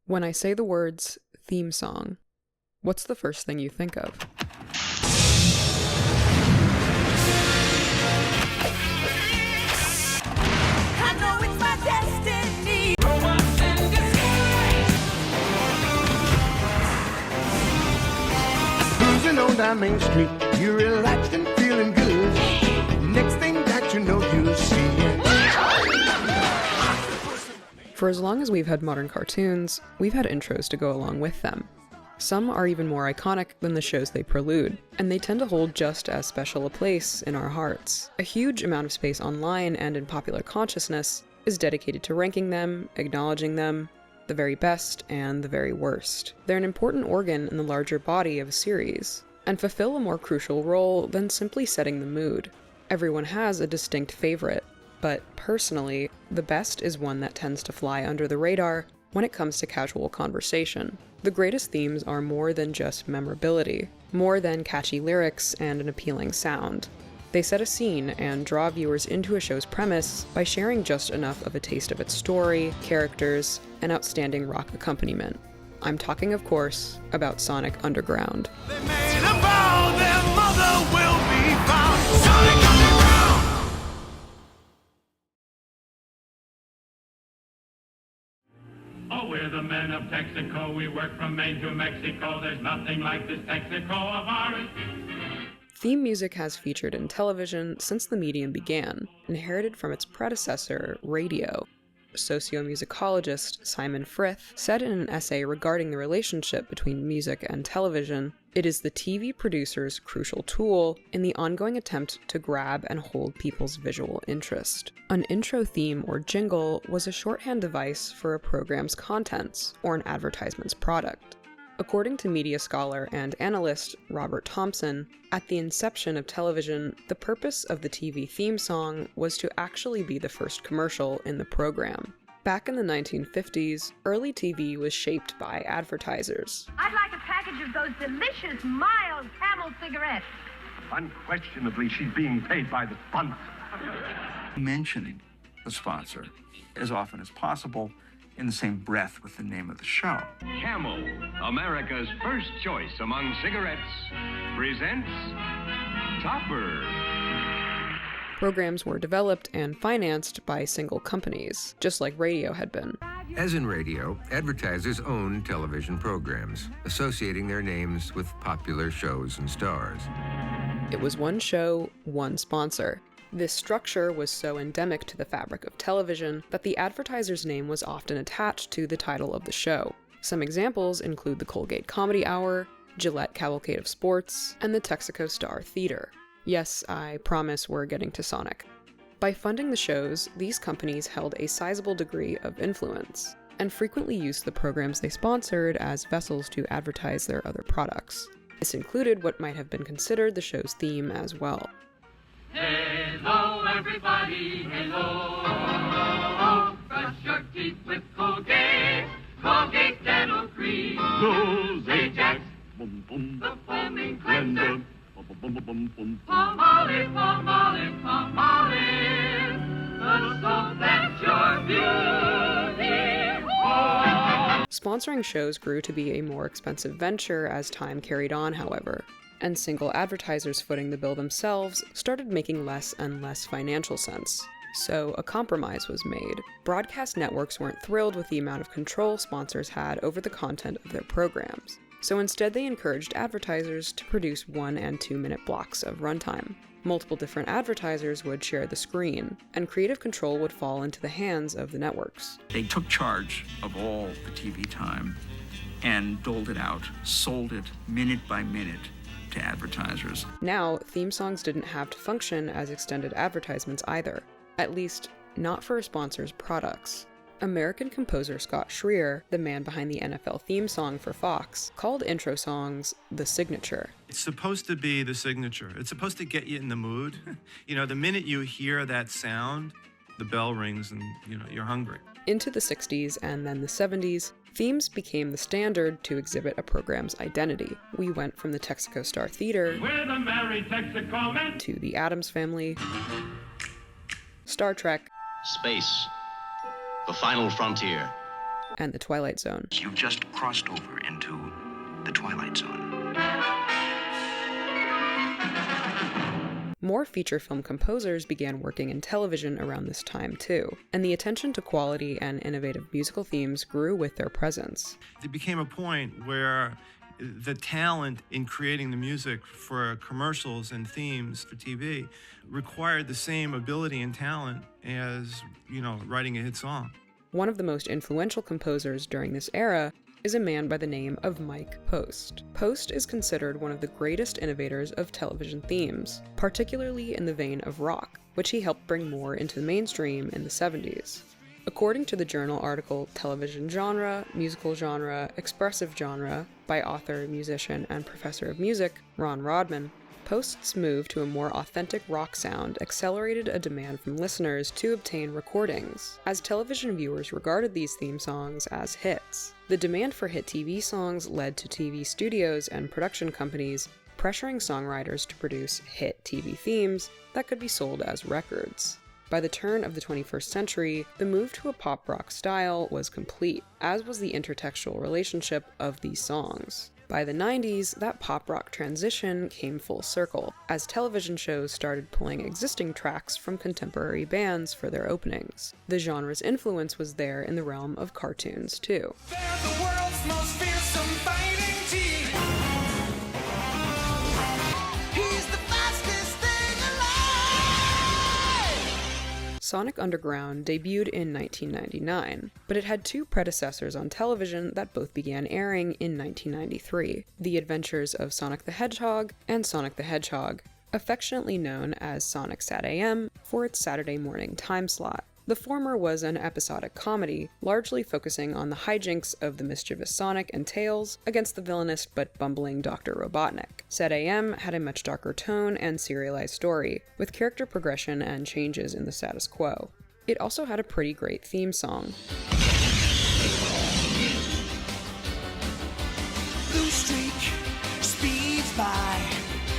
When I say the words theme song, what's the first thing you think of? I know it's my destiny. Cruising on down Main Street, you're relaxed and feeling good. Next thing that you know, you see it. For as long as we've had modern cartoons, we've had intros to go along with them. Some are even more iconic than the shows they prelude, and they tend to hold just as special a place in our hearts. A huge amount of space online and in popular consciousness is dedicated to ranking them, acknowledging them, the very best and the very worst. They're an important organ in the larger body of a series, and fulfill a more crucial role than simply setting the mood. Everyone has a distinct favorite, but personally, the best is one that tends to fly under the radar when it comes to casual conversation. The greatest themes are more than just memorability, more than catchy lyrics and an appealing sound. They set a scene and draw viewers into a show's premise by sharing just enough of a taste of its story, characters, and outstanding rock accompaniment. I'm talking, of course, about Sonic Underground. They made a vow their mother will be found. Sonic Underground! Oh, we're the men of Texaco. We work from Maine to Mexico. There's nothing like this Texaco of ours. Theme music has featured in television since the medium began, inherited from its predecessor, radio. Sociomusicologist Simon Frith said in an essay regarding the relationship between music and television, "It is the TV producer's crucial tool in the ongoing attempt to grab and hold people's visual interest." An intro theme or jingle was a shorthand device for a program's contents or an advertisement's product. According to media scholar and analyst Robert Thompson, at the inception of television, the purpose of the TV theme song was to actually be the first commercial in the program. Back in the 1950s, early TV was shaped by advertisers. I'd like a package of those delicious, mild Camel cigarettes. Unquestionably, she's being paid by the sponsor. Mentioning the sponsor as often as possible in the same breath with the name of the show. Camel, America's first choice among cigarettes, presents Topper. Programs were developed and financed by single companies, just like radio had been. As in radio, advertisers own television programs, associating their names with popular shows and stars. It was one show, one sponsor. This structure was so endemic to the fabric of television that the advertiser's name was often attached to the title of the show. Some examples include the Colgate Comedy Hour, Gillette Cavalcade of Sports, and the Texaco Star Theater. Yes, I promise we're getting to Sonic. By funding the shows, these companies held a sizable degree of influence, and frequently used the programs they sponsored as vessels to advertise their other products. This included what might have been considered the show's theme as well. Hello, everybody, hello. Brush your teeth with Colgate, Colgate Dental Cream. Those Ajax, the foaming cleanser. Palmolive, Palmolive, Palmolive, the soap that's your beauty. Oh. Sponsoring shows grew to be a more expensive venture as time carried on, however, and single advertisers footing the bill themselves started making less and less financial sense. So a compromise was made. Broadcast networks weren't thrilled with the amount of control sponsors had over the content of their programs. So instead they encouraged advertisers to produce 1 and 2 minute blocks of runtime. Multiple different advertisers would share the screen, and creative control would fall into the hands of the networks. They took charge of all the TV time and doled it out, sold it minute by minute to advertisers. Now, theme songs didn't have to function as extended advertisements either, at least not for a sponsor's products. American composer Scott Schreer, the man behind the NFL theme song for Fox, called intro songs the signature. It's supposed to be the signature. It's supposed to get you in the mood. The minute you hear that sound, the bell rings and, you're hungry. Into the 60s and then the 70s, themes became the standard to exhibit a program's identity. We went from the Texaco Star Theater We're the merry Texaco men. to the Addams Family, Star Trek, Space, the final frontier. and The Twilight Zone. You've just crossed over into the Twilight Zone. More feature film composers began working in television around this time too, and the attention to quality and innovative musical themes grew with their presence. There became a point where the talent in creating the music for commercials and themes for TV required the same ability and talent as, writing a hit song. One of the most influential composers during this era is a man by the name of Mike Post. Post is considered one of the greatest innovators of television themes, particularly in the vein of rock, which he helped bring more into the mainstream in the 70s. According to the journal article Television Genre, Musical Genre, Expressive Genre by author, musician, and professor of music Ron Rodman, Post's move to a more authentic rock sound accelerated a demand from listeners to obtain recordings, as television viewers regarded these theme songs as hits. The demand for hit TV songs led to TV studios and production companies pressuring songwriters to produce hit TV themes that could be sold as records. By the turn of the 21st century, the move to a pop rock style was complete, as was the intertextual relationship of these songs. By the 90s, that pop rock transition came full circle, as television shows started pulling existing tracks from contemporary bands for their openings. The genre's influence was there in the realm of cartoons, too. They're the world's most fearsome fighting team. He's the fastest thing alive. Sonic Underground debuted in 1999, but it had two predecessors on television that both began airing in 1993, The Adventures of Sonic the Hedgehog and Sonic the Hedgehog, affectionately known as Sonic Sat AM for its Saturday morning time slot. The former was an episodic comedy, largely focusing on the hijinks of the mischievous Sonic and Tails against the villainous but bumbling Dr. Robotnik. Sat AM had a much darker tone and serialized story, with character progression and changes in the status quo. It also had a pretty great theme song. Blue streak speeds by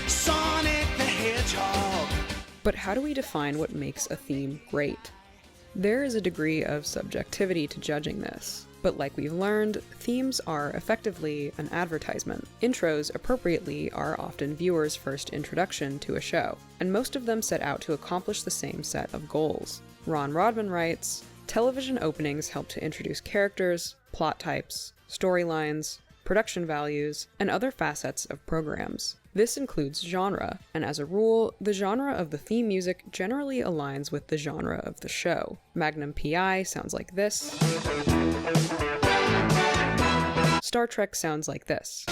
Sonic the Hedgehog. But how do we define what makes a theme great? There is a degree of subjectivity to judging this, but like we've learned, themes are effectively an advertisement. Intros, appropriately, are often viewers' first introduction to a show, and most of them set out to accomplish the same set of goals. Ron Rodman writes, "Television openings help to introduce characters, plot types, storylines, production values, and other facets of programs. This includes genre, and as a rule, the genre of the theme music generally aligns with the genre of the show. Magnum P.I. sounds like this. Star Trek sounds like this.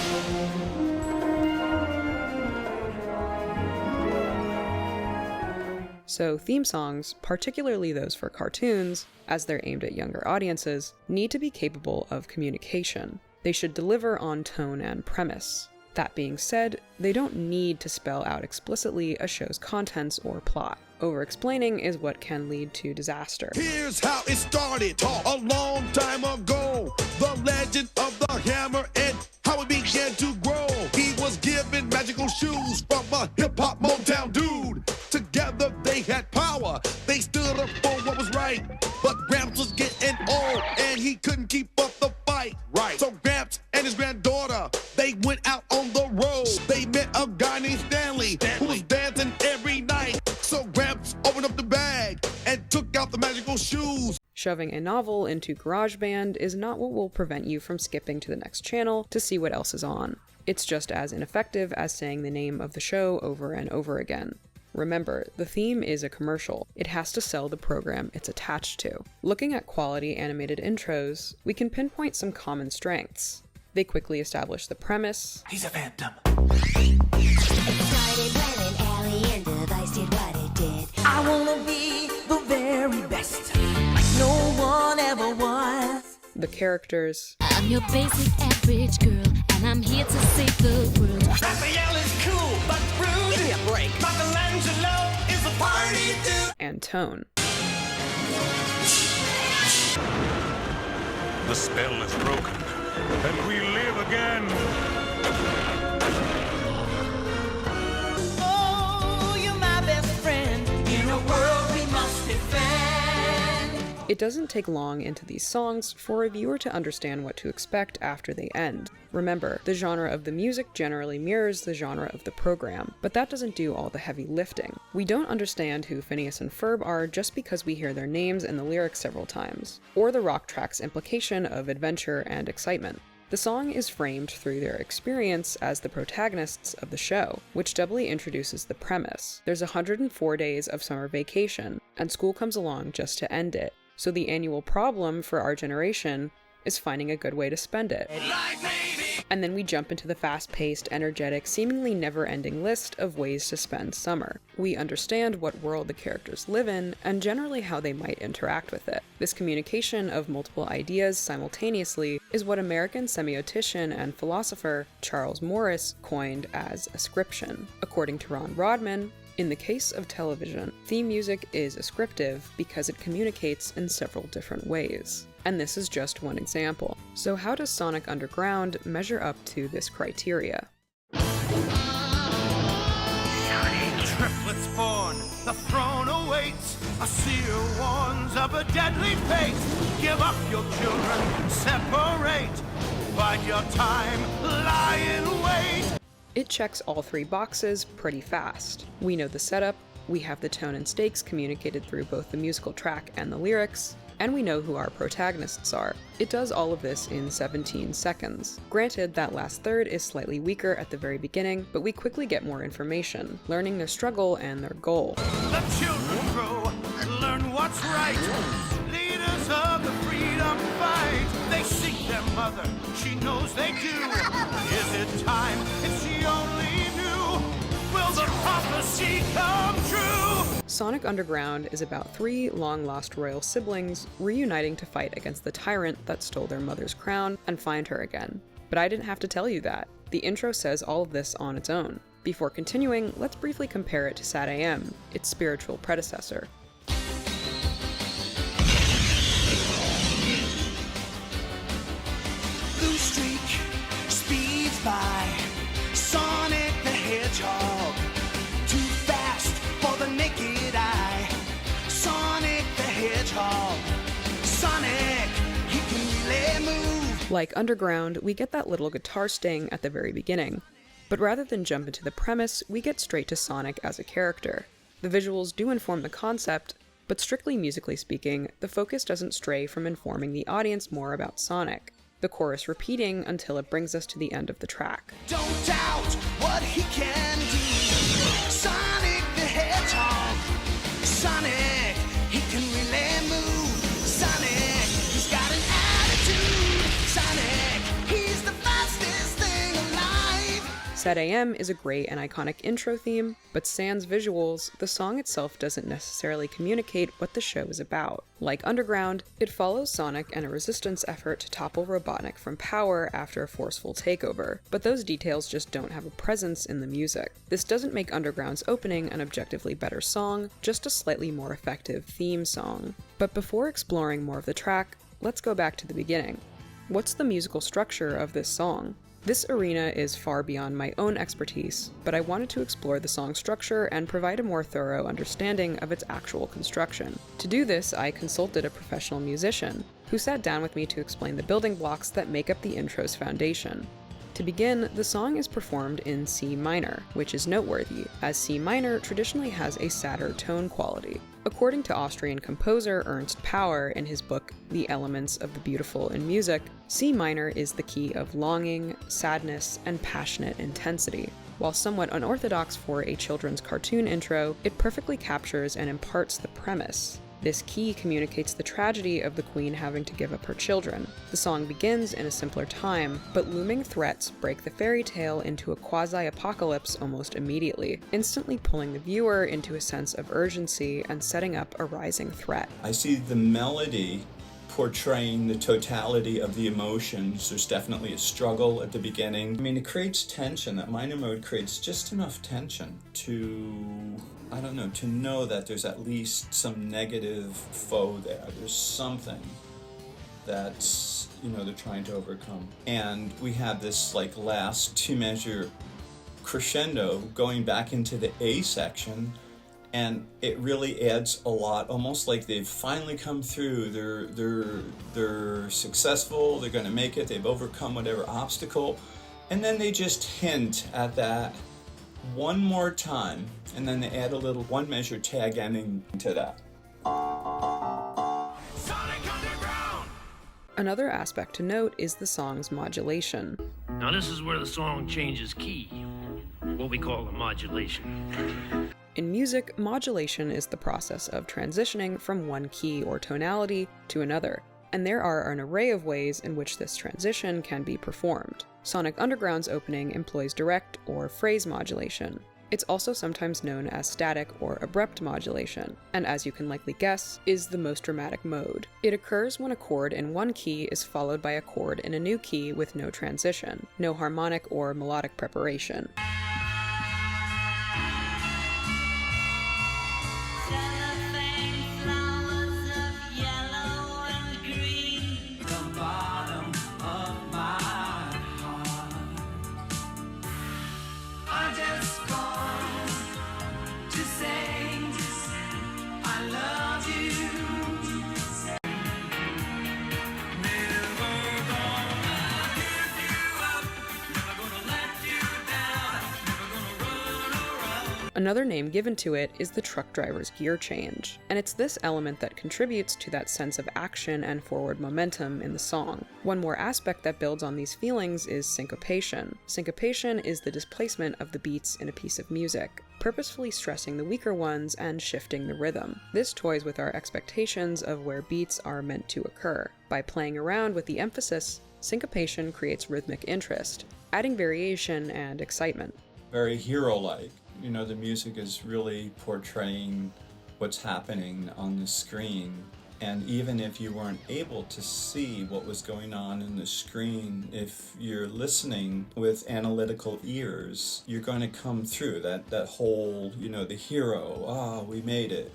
So theme songs, particularly those for cartoons, as they're aimed at younger audiences, need to be capable of communication. They should deliver on tone and premise. That being said, they don't need to spell out explicitly a show's contents or plot. Over-explaining is what can lead to disaster. Here's how it started a long time ago. The legend of the hammer and how it began to grow. He was given magical shoes from a hip-hop Motown dude. Together they had power. They stood up for what was right. But Gramps was getting old and he couldn't keep up the fight. Right. So Gramps and his granddaughter, they went out on the road. They met a guy named Stanley who was dancing every night. So Gramps opened up the bag and took out the magical shoes. Shoving a novel into GarageBand is not what will prevent you from skipping to the next channel to see what else is on. It's just as ineffective as saying the name of the show over and over again. Remember, the theme is a commercial. It has to sell the program it's attached to. Looking at quality animated intros, we can pinpoint some common strengths. They quickly establish the premise. He's a phantom. I wanna be the very best. No one ever was. The characters. I'm your basic average girl, and I'm here to save the world. Raphael is cool, but rude. Give me a break. Michelangelo is a party dude. And tone. The spell is broken, and we live again. Oh, you're my best friend in a world we must defend. It doesn't take long into these songs for a viewer to understand what to expect after they end. Remember, the genre of the music generally mirrors the genre of the program, but that doesn't do all the heavy lifting. We don't understand who Phineas and Ferb are just because we hear their names in the lyrics several times, or the rock track's implication of adventure and excitement. The song is framed through their experience as the protagonists of the show, which doubly introduces the premise. There's 104 days of summer vacation, and school comes along just to end it. So the annual problem for our generation is finding a good way to spend it. And then we jump into the fast-paced, energetic, seemingly never-ending list of ways to spend summer. We understand what world the characters live in, and generally how they might interact with it. This communication of multiple ideas simultaneously is what American semiotician and philosopher Charles Morris coined as ascription. According to Ron Rodman, in the case of television, theme music is ascriptive because it communicates in several different ways. And this is just one example. So how does Sonic Underground measure up to this criteria? Triplets born, the throne awaits. A seer warns of a deadly fate. Give up your children, separate. Bide your time, lie in wait. It checks all three boxes pretty fast. We know the setup, we have the tone and stakes communicated through both the musical track and the lyrics, and we know who our protagonists are. It does all of this in 17 seconds. Granted, that last third is slightly weaker at the very beginning, but we quickly get more information, learning their struggle and their goal. The children grow, learn what's right. Leaders of the freedom fight. They seek their mother, she knows they do. Is it time if she only knew? Will the prophecy come true? Sonic Underground is about three long-lost royal siblings reuniting to fight against the tyrant that stole their mother's crown and find her again. But I didn't have to tell you that. The intro says all of this on its own. Before continuing, let's briefly compare it to Sad AM, its spiritual predecessor. Blue streak speeds by. Sonic the Hedgehog. Too fast for the naked eye. Sonic the Hedgehog. Sonic, he can really move. Like Underground, we get that little guitar sting at the very beginning. But rather than jump into the premise, we get straight to Sonic as a character. The visuals do inform the concept, but strictly musically speaking, the focus doesn't stray from informing the audience more about Sonic. The chorus repeating until it brings us to the end of the track. Don't doubt what he can do. Sonic the Hedgehog. Sonic, he can really move. Sonic, he's got an attitude. Sonic, he's the fastest thing alive. Sad AM is a great and iconic intro theme, but sans visuals, the song itself doesn't necessarily communicate what the show is about. Like Underground, it follows Sonic and a resistance effort to topple Robotnik from power after a forceful takeover, but those details just don't have a presence in the music. This doesn't make Underground's opening an objectively better song, just a slightly more effective theme song. But before exploring more of the track, let's go back to the beginning. What's the musical structure of this song? This arena is far beyond my own expertise, but I wanted to explore the song's structure and provide a more thorough understanding of its actual construction. To do this, I consulted a professional musician, who sat down with me to explain the building blocks that make up the intro's foundation. To begin, the song is performed in C minor, which is noteworthy, as C minor traditionally has a sadder tone quality. According to Austrian composer Ernst Pauer in his book The Elements of the Beautiful in Music, C minor is the key of longing, sadness, and passionate intensity. While somewhat unorthodox for a children's cartoon intro, it perfectly captures and imparts the premise. This key communicates the tragedy of the queen having to give up her children. The song begins in a simpler time, but looming threats break the fairy tale into a quasi-apocalypse almost immediately, instantly pulling the viewer into a sense of urgency and setting up a rising threat. I see the melody portraying the totality of the emotions. There's definitely a struggle at the beginning. I mean, it creates tension. That minor mode creates just enough tension to, I don't know, to know that there's at least some negative foe there. There's something that's, they're trying to overcome. And we have this like last two measure crescendo going back into the A section, And it really adds a lot, almost like they've finally come through. They're successful, they're gonna make it, they've overcome whatever obstacle. And then they just hint at that one more time, and then they add a little one measure tag ending to that. Another aspect to note is the song's modulation. Now this is where the song changes key, what we call a modulation. In music, modulation is the process of transitioning from one key or tonality to another, and there are an array of ways in which this transition can be performed. Sonic Underground's opening employs direct or phrase modulation. It's also sometimes known as static or abrupt modulation, and as you can likely guess, is the most dramatic mode. It occurs when a chord in one key is followed by a chord in a new key with no transition, no harmonic or melodic preparation. Another name given to it is the truck driver's gear change, and it's this element that contributes to that sense of action and forward momentum in the song. One more aspect that builds on these feelings is syncopation. Syncopation is the displacement of the beats in a piece of music, purposefully stressing the weaker ones and shifting the rhythm. This toys with our expectations of where beats are meant to occur. By playing around with the emphasis, syncopation creates rhythmic interest, adding variation and excitement. Very hero-like. You know, the music is really portraying what's happening on the screen. And even if you weren't able to see what was going on in the screen, if you're listening with analytical ears, you're going to come through that whole, you know, the hero, we made it,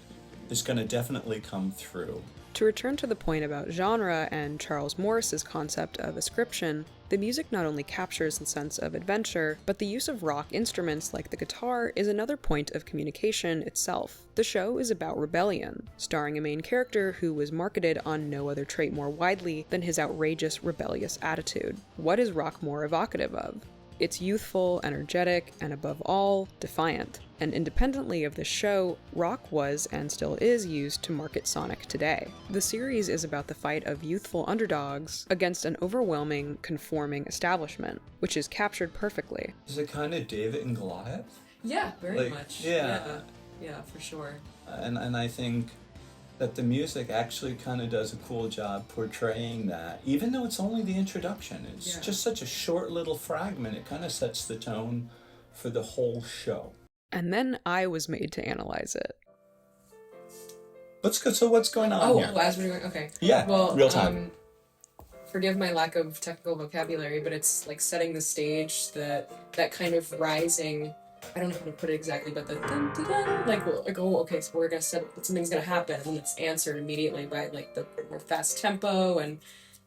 is going to definitely come through. To return to the point about genre and Charles Morris's concept of ascription, the music not only captures the sense of adventure, but the use of rock instruments like the guitar is another point of communication itself. The show is about rebellion, starring a main character who was marketed on no other trait more widely than his outrageous, rebellious attitude. What is rock more evocative of? It's youthful, energetic, and above all, defiant. And independently of this show, rock was and still is used to market Sonic today. The series is about the fight of youthful underdogs against an overwhelming, conforming establishment, which is captured perfectly. Is it kind of David and Goliath? Yeah, very much. Yeah. Yeah, for sure. And I think that the music actually kind of does a cool job portraying that, even though it's only the introduction. It's just such a short little fragment. It kind of sets the tone for the whole show. And then I was made to analyze it. Let's go. So what's going on here? Oh, as we're doing, okay. Yeah, well, real time. Forgive my lack of technical vocabulary, but it's like setting the stage, that kind of rising, I don't know how to put it exactly, but the dun, dun, dun, like oh, okay, so we're gonna set something's gonna happen, and it's answered immediately by like the more fast tempo, and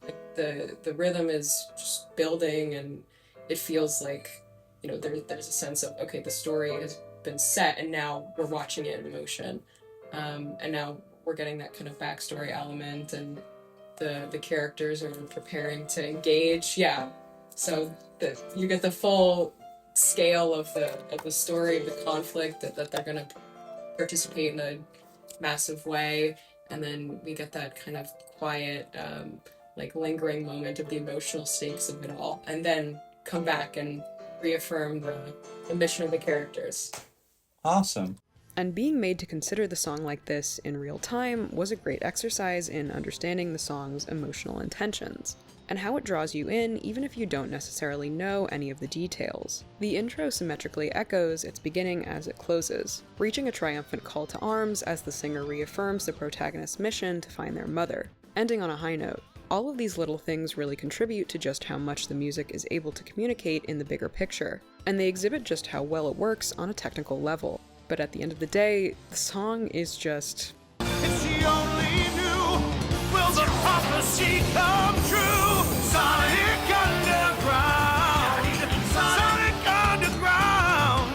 like the rhythm is just building, and it feels like, you know, there's a sense of, okay, the story has been set, and now we're watching it in motion, and now we're getting that kind of backstory element, and the characters are preparing to engage. Yeah, so you get the full scale of the story, of the conflict, that they're going to participate in a massive way, and then we get that kind of quiet, like lingering moment of the emotional stakes of it all, and then come back and reaffirm the mission of the characters. Awesome. And being made to consider the song like this in real time was a great exercise in understanding the song's emotional intentions, and how it draws you in even if you don't necessarily know any of the details. The intro symmetrically echoes its beginning as it closes, reaching a triumphant call to arms as the singer reaffirms the protagonist's mission to find their mother, ending on a high note. All of these little things really contribute to just how much the music is able to communicate in the bigger picture, and they exhibit just how well it works on a technical level. But at the end of the day, the song is just... If she only knew, will the prophecy come true? Sonic Underground! Sonic Underground!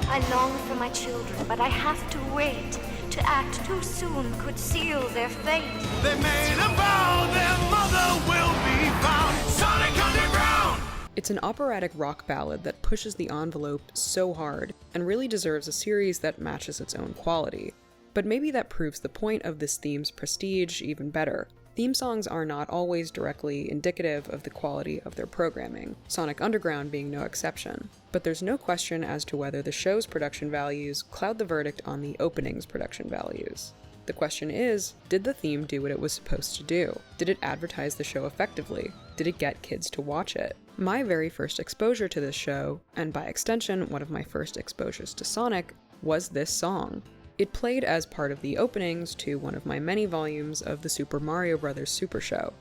I long for my children, but I have to wait. To act too soon could seal their fate. They made a vow their mother will be found. Sonic Underground! It's an operatic rock ballad that pushes the envelope so hard, and really deserves a series that matches its own quality. But maybe that proves the point of this theme's prestige even better. Theme songs are not always directly indicative of the quality of their programming, Sonic Underground being no exception. But there's no question as to whether the show's production values cloud the verdict on the opening's production values. The question is, did the theme do what it was supposed to do? Did it advertise the show effectively? Did it get kids to watch it? My very first exposure to this show, and by extension one of my first exposures to Sonic, was this song. It played as part of the openings to one of my many volumes of the Super Mario Bros. Super Show.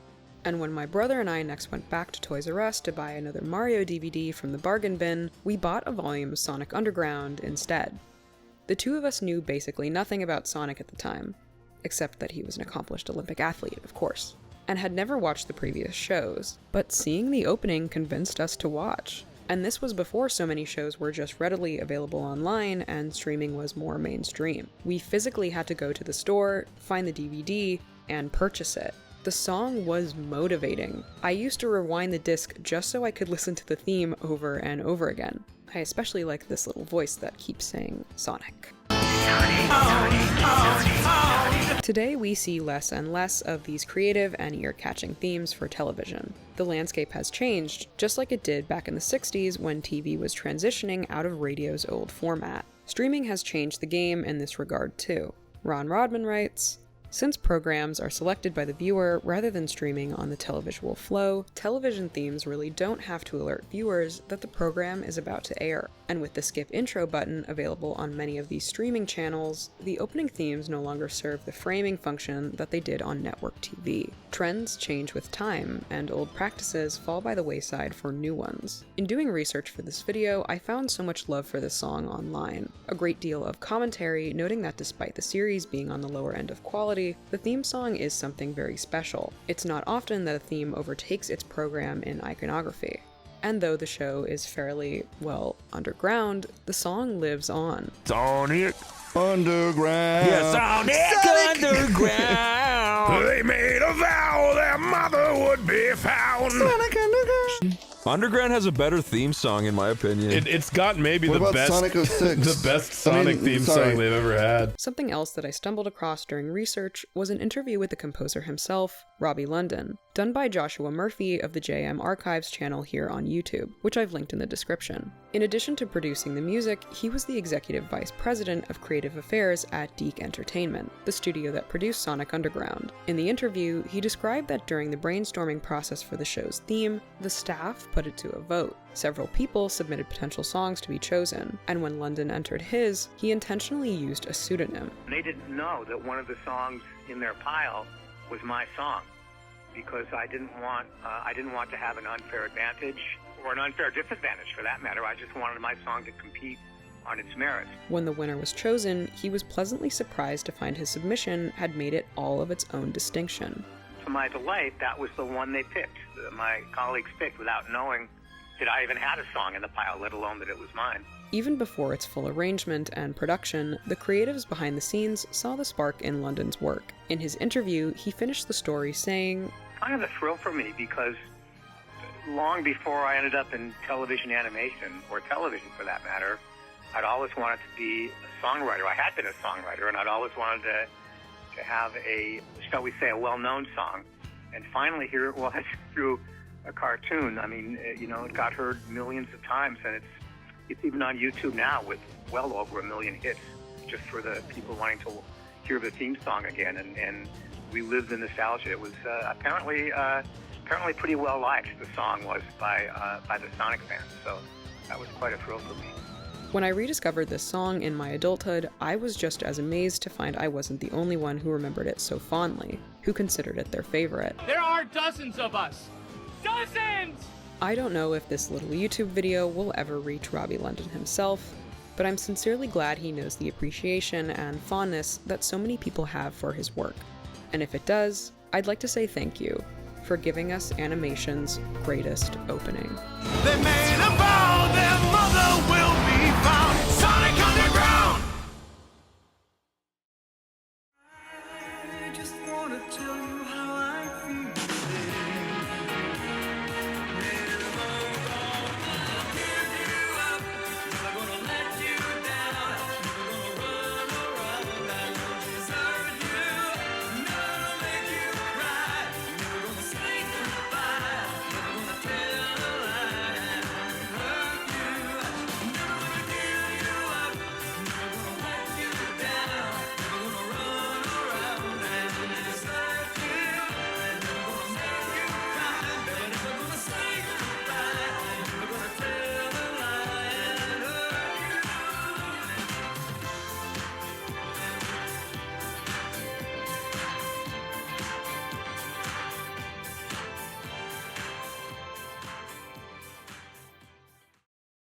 And when my brother and I next went back to Toys R Us to buy another Mario DVD from the bargain bin, we bought a volume of Sonic Underground instead. The two of us knew basically nothing about Sonic at the time, except that he was an accomplished Olympic athlete, of course, and had never watched the previous shows, but seeing the opening convinced us to watch. And this was before so many shows were just readily available online and streaming was more mainstream. We physically had to go to the store, find the DVD, and purchase it. The song was motivating. I used to rewind the disc just so I could listen to the theme over and over again. I especially like this little voice that keeps saying Sonic. Today we see less and less of these creative and ear-catching themes for television. The landscape has changed, just like it did back in the 60s when TV was transitioning out of radio's old format. Streaming has changed the game in this regard too. Ron Rodman writes, "Since programs are selected by the viewer rather than streaming on the televisual flow, television themes really don't have to alert viewers that the program is about to air. And with the skip intro button available on many of these streaming channels, the opening themes no longer serve the framing function that they did on network TV. Trends change with time, and old practices fall by the wayside for new ones." In doing research for this video, I found so much love for this song online. A great deal of commentary noting that despite the series being on the lower end of quality, the theme song is something very special. It's not often that a theme overtakes its program in iconography. And though the show is fairly, well, underground, the song lives on. Sonic Underground. Yeah, Sonic Underground. They made a vow their mother would be found. Sonic Underground. Underground has a better theme song, in my opinion. It's got maybe What the about best Sonic 06? the best Sonic theme song they've ever had. Something else that I stumbled across during research was an interview with the composer himself, Robbie London, done by Joshua Murphy of the JM Archives channel here on YouTube, which I've linked in the description. In addition to producing the music, he was the executive vice president of creative affairs at Deke Entertainment, the studio that produced Sonic Underground. In the interview, he described that during the brainstorming process for the show's theme, the staff put it to a vote. Several people submitted potential songs to be chosen, and when London entered his, he intentionally used a pseudonym. They didn't know that one of the songs in their pile was my song, because I didn't want to have an unfair advantage or an unfair disadvantage for that matter. I just wanted my song to compete on its merits. When the winner was chosen, he was pleasantly surprised to find his submission had made it all of its own distinction. To my delight, that was the one they picked. My colleagues picked without knowing that I even had a song in the pile, let alone that it was mine. Even before its full arrangement and production, the creatives behind the scenes saw the spark in London's work. In his interview, he finished the story saying, "Kind of a thrill for me, because long before I ended up in television animation, or television for that matter, I'd always wanted to be a songwriter. I had been a songwriter, and I'd always wanted to have a, shall we say, a well-known song. And finally here it was through a cartoon. I mean, you know, it got heard millions of times, and it's even on YouTube now with well over 1 million hits, just for the people wanting to hear the theme song again and relive the nostalgia. It was apparently pretty well liked, the song was, by the Sonic fans, so that was quite a thrill for me. When I rediscovered this song in my adulthood, I was just as amazed to find I wasn't the only one who remembered it so fondly, who considered it their favorite. There are dozens of us! Dozens! I don't know if this little YouTube video will ever reach Robbie London himself, but I'm sincerely glad he knows the appreciation and fondness that so many people have for his work. And if it does, I'd like to say thank you for giving us animation's greatest opening. They made a vow their mother will